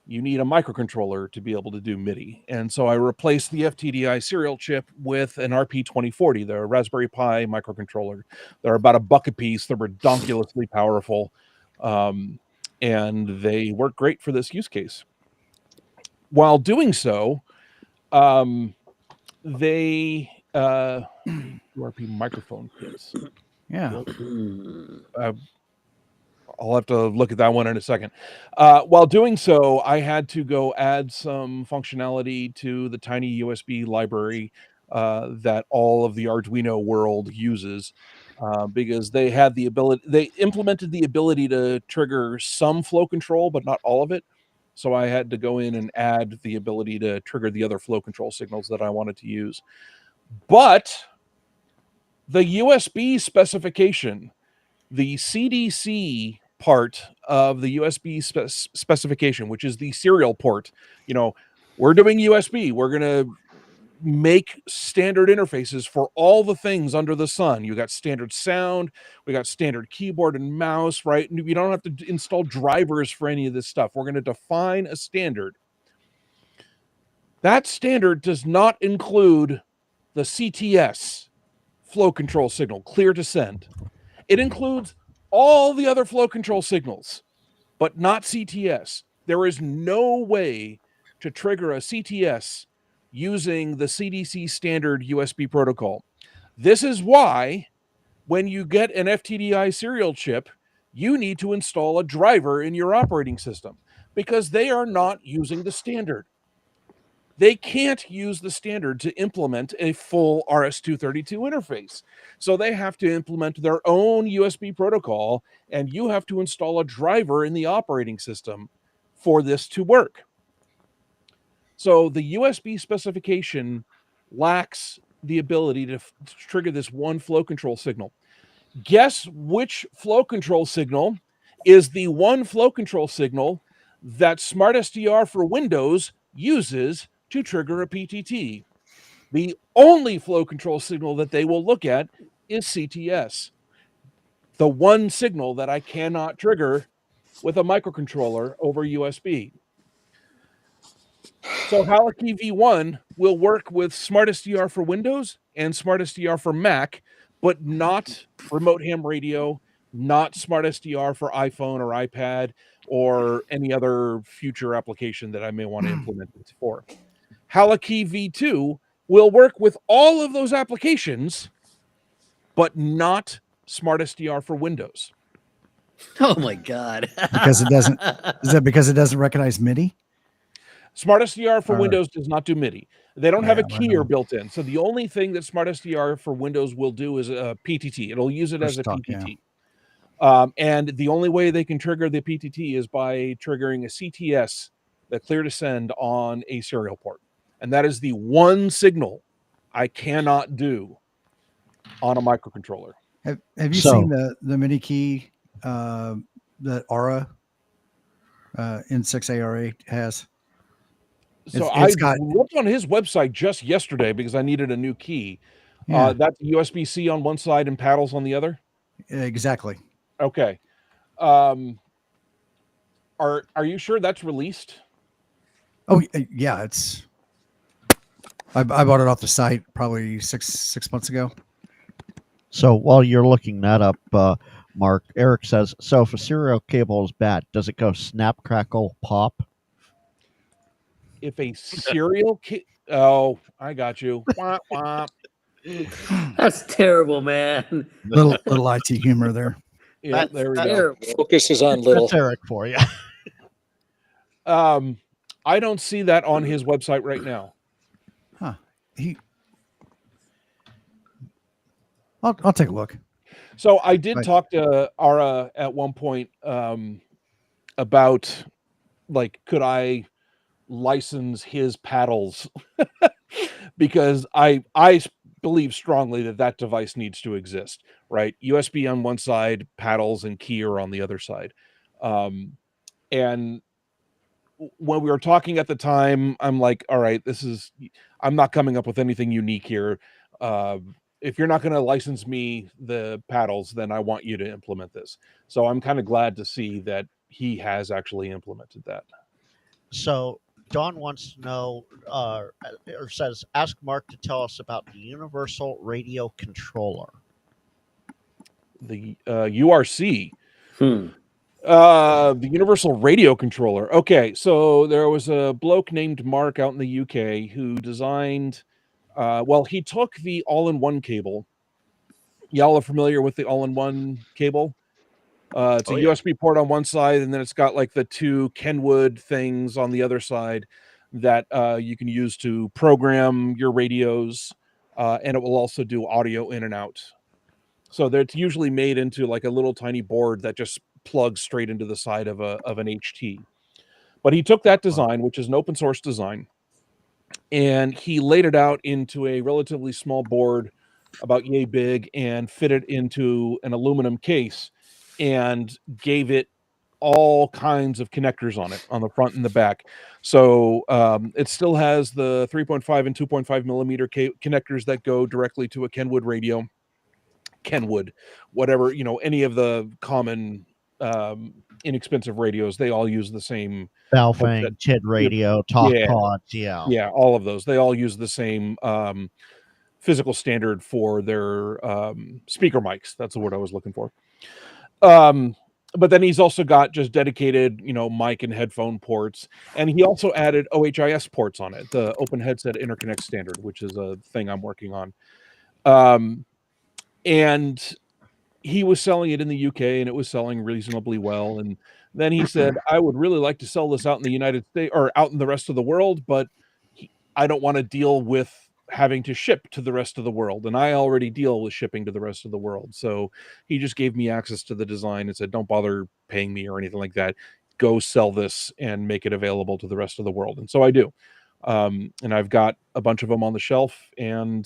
H: You need a microcontroller to be able to do MIDI. And so I replaced the FTDI serial chip with an RP2040, the Raspberry Pi microcontroller. They're about $1 a piece. They're redonkulously powerful. And they work great for this use case. While doing so, they URP microphone kits.
A: Yeah.
H: I'll have to look at that one in a second. While doing so, I had to go add some functionality to the tiny USB library that all of the Arduino world uses because they had the ability, they implemented the ability to trigger some flow control, but not all of it. So I had to go in and add the ability to trigger the other flow control signals that I wanted to use. But the USB specification, the CDC part of the USB specification, which is the serial port, We're doing USB. We're going to make standard interfaces for all the things under the sun. You got standard sound, we got standard keyboard and mouse, right? You don't have to install drivers for any of this stuff. We're going to define a standard. That standard does not include the CTS flow control signal, clear to send. It includes all the other flow control signals, but not CTS. There is no way to trigger a CTS using the CDC standard USB protocol. This is why when you get an FTDI serial chip, you need to install a driver in your operating system because they are not using the standard. They can't use the standard to implement a full RS-232 interface. So they have to implement their own USB protocol, and you have to install a driver in the operating system for this to work. So the USB specification lacks the ability to trigger this one flow control signal. Guess which flow control signal is the one flow control signal that SmartSDR for Windows uses to trigger a PTT. The only flow control signal that they will look at is CTS. The one signal that I cannot trigger with a microcontroller over USB. So Halakey V1 will work with SmartSDR for Windows and SmartSDR for Mac, but not remote ham radio, not SmartSDR for iPhone or iPad or any other future application that I may want to implement it for. Halakey V2 will work with all of those applications, but not SmartSDR for Windows.
K: Oh my God.
A: Because it doesn't, is that because it doesn't recognize MIDI?
H: SmartSDR for Windows does not do MIDI. They don't have a
A: Yeah, I
H: keyer
A: know.
H: built in. So the only thing that SmartSDR for Windows will do is a PTT. It'll use it as a
A: Push talk,
H: PTT. And the only way they can trigger the PTT is by triggering a CTS, the clear to send, on a serial port. And that is the one signal I cannot do on a microcontroller.
A: Have you
E: So-
A: seen the mini key that Aura N6ARA has?
H: So
A: It's
H: I
A: got-
H: looked on his website just yesterday because I needed a new key.
A: Yeah.
H: That's USB-C on one side and paddles on the other?
A: Exactly.
H: Okay. Are you sure that's released?
A: Oh yeah, it's. I bought it off the site probably six months ago.
E: So while you're looking that up, Mark, Eric says, so if a serial cable is bad, does it go snap, crackle, pop?
H: If a serial oh, I got you. Wah, wah.
K: That's terrible, man.
A: Little IT humor there.
H: Yeah, there we go.
K: Terrible.
J: Focus is on little.
E: That's Eric for you.
H: I don't see that on his website right now.
A: Huh. I'll take a look.
H: So I did
A: Right.
H: talk to Ara at one point about, like, could I license his paddles? Because I believe strongly that device needs to exist, right? USB on one side, paddles and keyer on the other side. And when we were talking at the time, I'm like, all right, I'm not coming up with anything unique here. If you're not going to license me the paddles, then I want you to implement this. So I'm kind of glad to see that he has actually implemented that.
E: So Don wants to know, or says, ask Mark to tell us about the Universal Radio Controller.
H: The URC. The Universal Radio Controller. Okay, so there was a bloke named Mark out in the UK who designed, he took the all-in-one cable. Y'all are familiar with the all-in-one cable? It's a USB port on one side, and then it's got like the two Kenwood things on the other side that you can use to program your radios, and it will also do audio in and out. So it's usually made into like a little tiny board that just plugs straight into the side of an HT. But he took that design, which is an open source design, and he laid it out into a relatively small board, about yay big, and fit it into an aluminum case and gave it all kinds of connectors on it, on the front and the back. So it still has the 3.5 and 2.5 millimeter connectors that go directly to a Kenwood radio. Kenwood, whatever, any of the common inexpensive radios, they all use the same
E: Balfang, TID radio, talk
H: yeah,
E: pods, yeah.
H: yeah, all of those. They all use the same physical standard for their speaker mics. That's the word I was looking for. But then he's also got just dedicated, mic and headphone ports, and he also added OHIS ports on it, the Open Headset Interconnect standard, which is a thing I'm working on. And he was selling it in the UK, and it was selling reasonably well. And then he said, I would really like to sell this out in the United States or out in the rest of the world, but I don't want to deal with having to ship to the rest of the world. And I already deal with shipping to the rest of the world. So he just gave me access to the design and said, don't bother paying me or anything like that. Go sell this and make it available to the rest of the world. And so I do. And I've got a bunch of them on the shelf, and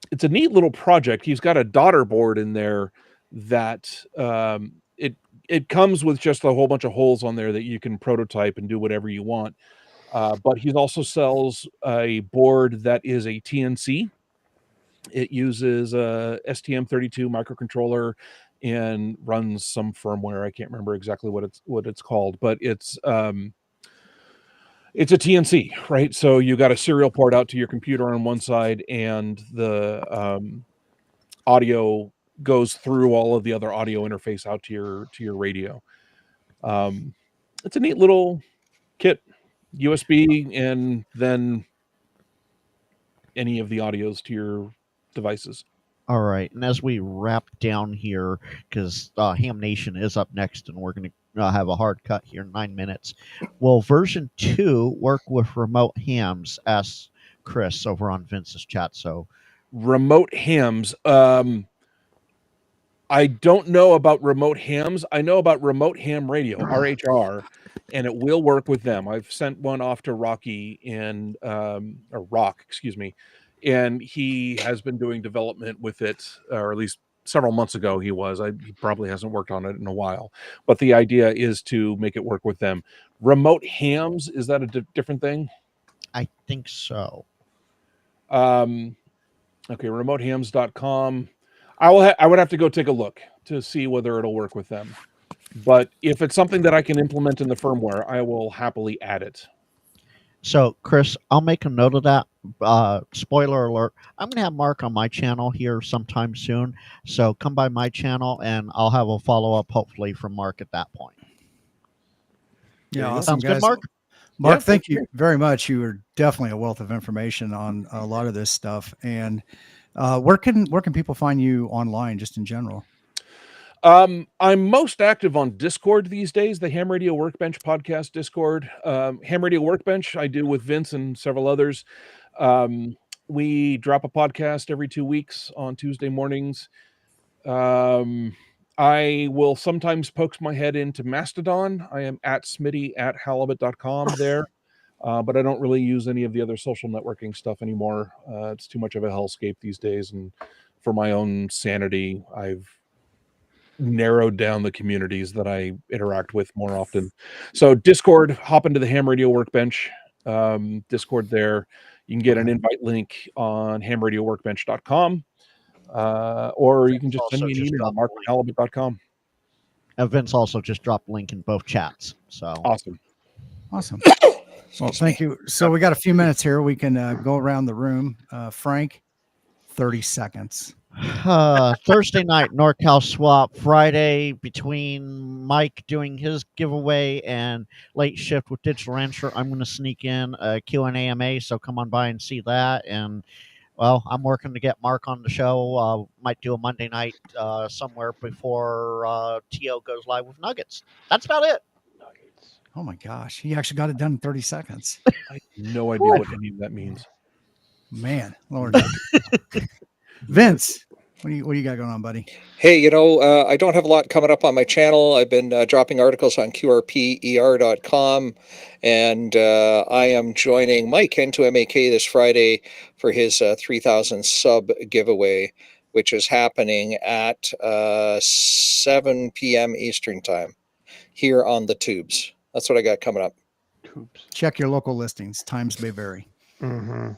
H: it's a neat little project. He's got a daughter board in there that it comes with just a whole bunch of holes on there that you can prototype and do whatever you want. But he also sells a board that is a TNC. It uses a STM32 microcontroller and runs some firmware. I can't remember exactly what it's called, but it's a TNC, right? So you got a serial port out to your computer on one side, and the audio goes through all of the other audio interface out to your radio. It's a neat little kit. USB, and then any of the audios to your devices.
E: All right, and as we wrap down here, because Ham Nation is up next, and we're going to have a hard cut here in 9 minutes. Will version 2 work with remote hams? Asks Chris over on Vince's chat. So,
H: remote hams. I don't know about remote hams. I know about remote ham radio, RHR, and it will work with them. I've sent one off to Rocky and or Rock, excuse me, and he has been doing development with it, or at least several months ago he was. He probably hasn't worked on it in a while, but the idea is to make it work with them. Remote hams, is that a different thing?
E: I think so.
H: Okay, remotehams.com. I would have to go take a look to see whether it'll work with them. But if it's something that I can implement in the firmware, I will happily add it.
E: So, Chris, I'll make a note of that. Spoiler alert, I'm going to have Mark on my channel here sometime soon. So come by my channel, and I'll have a follow-up, hopefully, from Mark at that point.
A: Yeah, awesome,
E: Sounds
A: guys.
E: good, Mark?
A: Mark, thank you very much. You are definitely a wealth of information on a lot of this stuff. And where can people find you online, just in general?
H: I'm most active on Discord these days, the Ham Radio Workbench podcast Discord. Ham Radio Workbench I do with Vince and several others. We drop a podcast every 2 weeks on Tuesday mornings. I will sometimes poke my head into Mastodon. I am at smitty@halibut.com there. But I don't really use any of the other social networking stuff anymore. It's too much of a hellscape these days. And for my own sanity, I've narrowed down the communities that I interact with more often. So Discord, hop into the Ham Radio Workbench Discord there. You can get an invite link on hamradioworkbench.com, or you can just send me an email, mark@halibut.com.
E: Vince also just dropped a link in both chats. So
H: awesome.
A: Well, thank you. So we got a few minutes here. We can go around the room. Frank, 30 seconds.
E: Thursday night, NorCal Swap. Friday, between Mike doing his giveaway and late shift with Digital Rancher, I'm going to sneak in a Q&A AMA, so come on by and see that. And, well, I'm working to get Mark on the show. Might do a Monday night somewhere before TO goes live with Nuggets. That's about it.
A: Oh, my gosh. He actually got it done in 30 seconds.
H: I have no idea what any of that means.
A: Man, Lord. Vince, what do you got going on, buddy?
J: Hey, I don't have a lot coming up on my channel. I've been dropping articles on qrper.com, and I am joining Mike N6MTS this Friday for his 3,000 sub giveaway, which is happening at 7 p.m. Eastern time here on the tubes. That's what I got coming up.
A: Check your local listings. Times may vary.
G: Mm-hmm.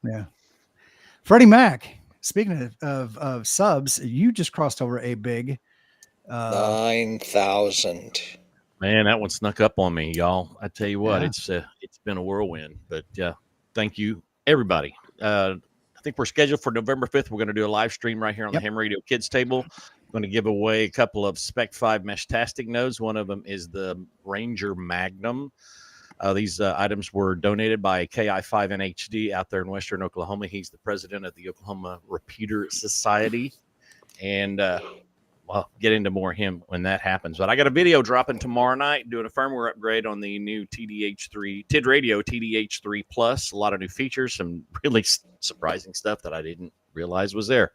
A: Yeah. Freddie Mac, speaking of subs, you just crossed over a big
J: 9,000.
I: Man, that one snuck up on me, y'all. I tell you what,
A: Yeah.
I: it's been a whirlwind. But thank you, everybody. I think we're scheduled for November 5th. We're going to do a live stream right here on the Ham Radio Kids Table. I'm going to give away a couple of Spec 5 Meshtastic nodes. One of them is the Ranger Magnum. These items were donated by KI5NHD out there in Western Oklahoma. He's the president of the Oklahoma Repeater Society. And I'll get into more of him when that happens. But I got a video dropping tomorrow night doing a firmware upgrade on the new TID Radio TDH3 Plus. A lot of new features, some really surprising stuff that I didn't realize was there,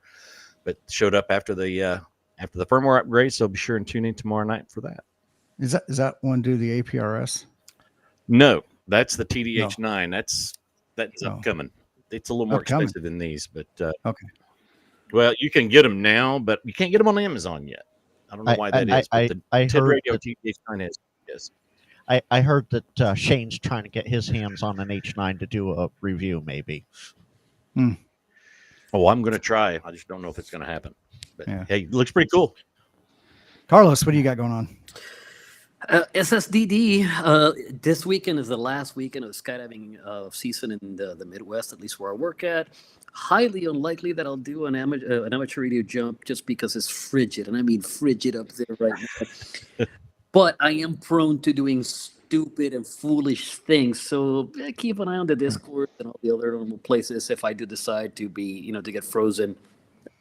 I: but showed up after the firmware upgrade. So be sure and tune in tomorrow night for that.
A: Is that one due the APRS?
I: No, that's the TDH9. That's upcoming. It's a little more expensive than these, but
A: okay.
I: Well, you can get them now, but you can't get them on Amazon yet. I don't know why that is. But the TID Radio TDH9 is. Yes.
E: I heard that Shane's trying to get his hands on an H9 to do a review, maybe.
I: Oh, I'm going to try. I just don't know if it's going to happen. But hey, it looks pretty cool.
A: Carlos, what do you got going on?
K: SSDD. This weekend is the last weekend of the skydiving season in the Midwest, at least where I work at. Highly unlikely that I'll do an amateur radio jump just because it's frigid, and I mean frigid up there right now. But I am prone to doing stupid and foolish things, so keep an eye on the Discord and all the other normal places. If I do decide to be, to get frozen,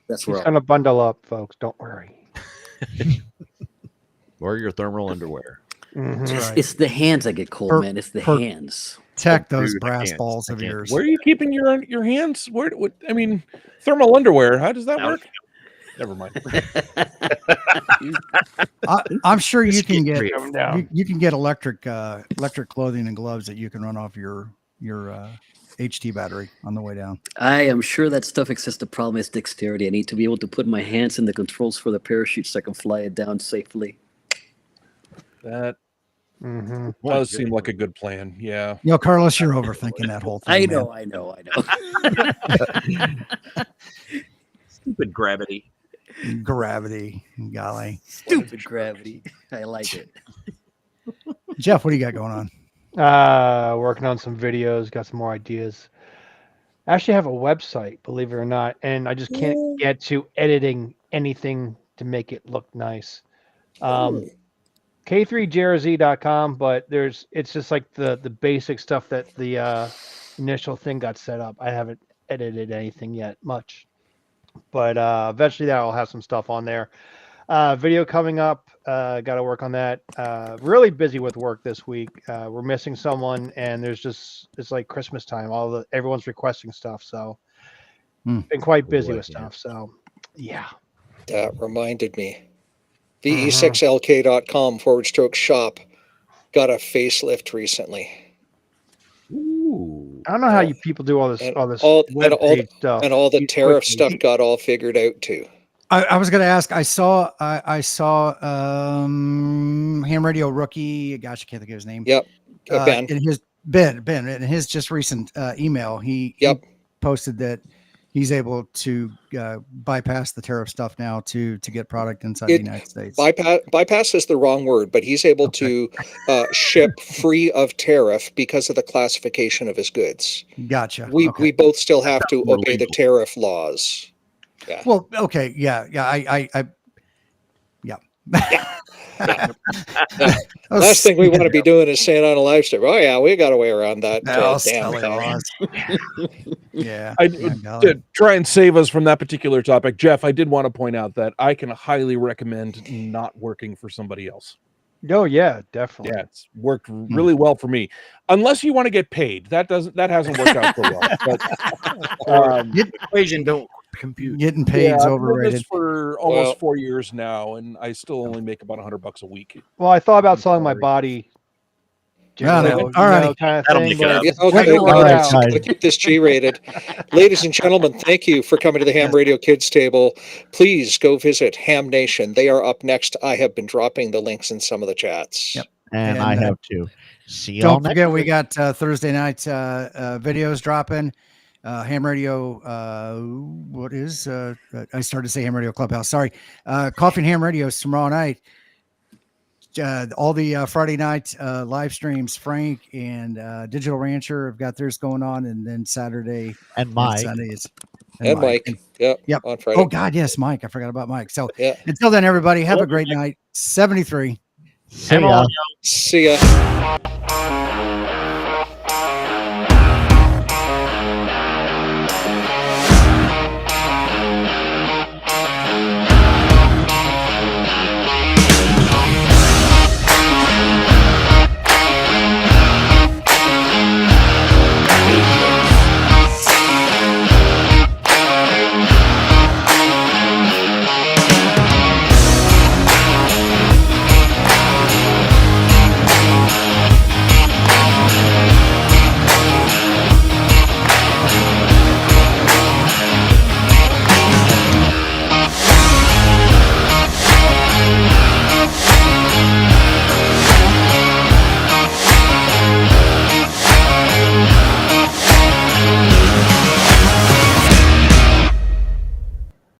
K: that's where
G: He's gonna bundle up, folks. Don't worry.
I: Wear your thermal underwear.
G: Mm-hmm.
K: It's the hands that get cold, man. It's the hands.
A: Protect those brass balls of yours.
H: Where are you keeping your hands? I mean, thermal underwear. How does that work? Never mind.
A: I'm sure you can get you can get electric clothing and gloves that you can run off your HT battery on the way down.
K: I am sure that stuff exists. The problem is dexterity. I need to be able to put my hands in the controls for the parachute so I can fly it down safely.
H: That does seem like a good plan. Yeah.
A: Carlos, you're overthinking that whole thing.
K: I know.
I: Stupid gravity.
A: Golly.
K: Stupid gravity. I like it.
A: Jeff, what do you got going on?
G: Working on some videos, got some more ideas. I actually have a website, believe it or not, and I just can't get to editing anything to make it look nice. K3JRZ.com, but it's just like the basic stuff that the initial thing got set up. I haven't edited anything yet much, but eventually that will have some stuff on there. Video coming up, got to work on that. Really busy with work this week. We're missing someone, and it's like Christmas time. Everyone's requesting stuff, so been quite busy with stuff. So yeah,
J: that reminded me. VE6LK.com/shop got a facelift recently.
G: Ooh. I don't know how you people do all this
J: and
G: all
J: stuff, and all the tariff stuff got all figured out too.
A: I was going to ask. I saw Ham Radio rookie. Gosh, I can't think of his name.
J: Yep, Ben.
A: Ben in his just recent email, he posted that he's able to bypass the tariff stuff now to get product inside the United States.
J: Bypass is the wrong word, but he's able to ship free of tariff because of the classification of his goods.
A: Gotcha.
J: We both still have to obey the tariff laws. Yeah.
A: Well, okay. Yeah.
J: Last thing we want to be doing is saying on a live stream, "Oh yeah, we got a way around that damn thing."
A: Yeah.
H: To try and save us from that particular topic, Jeff, I did want to point out that I can highly recommend not working for somebody else.
G: Oh yeah, definitely.
H: Yeah, it's worked really well for me. Unless you want to get paid, that hasn't worked out so well. But,
I: equation don't compute.
A: Getting paid is
H: I've
A: overrated.
H: done this for almost 4 years now, and I still only make about $100 a week.
G: Well, I thought about selling my body
A: Yeah,
G: know,
A: all right.
G: kind of
I: That'll
G: thing.
I: make it
G: But
I: up.
J: Yeah,
G: we're
J: okay.
G: gonna work
A: All
G: it
A: right,
G: out.
A: guys.
J: Gotta keep this G-rated. Ladies and gentlemen, thank you for coming to the Ham Radio Kids Table. Please go visit Ham Nation. They are up next. I have been dropping the links in some of the chats.
A: Yep.
E: And
A: And,
E: I have to. See y'all
A: Don't
E: next
A: forget, we
E: week.
A: got Thursday night videos dropping. Ham Radio, what is? I started to say Ham Radio Clubhouse. Sorry. Coffee and Ham Radio is tomorrow night. All the Friday night live streams, Frank and Digital Rancher have got theirs going on. And then Saturday
E: And Mike.
A: Sunday is.
J: And Mike. Yep. On Friday.
A: Oh, God, yes, Mike. I forgot about Mike. So
J: Yeah.
A: until then, everybody, have a great night. 73.
E: See ya.
J: See ya.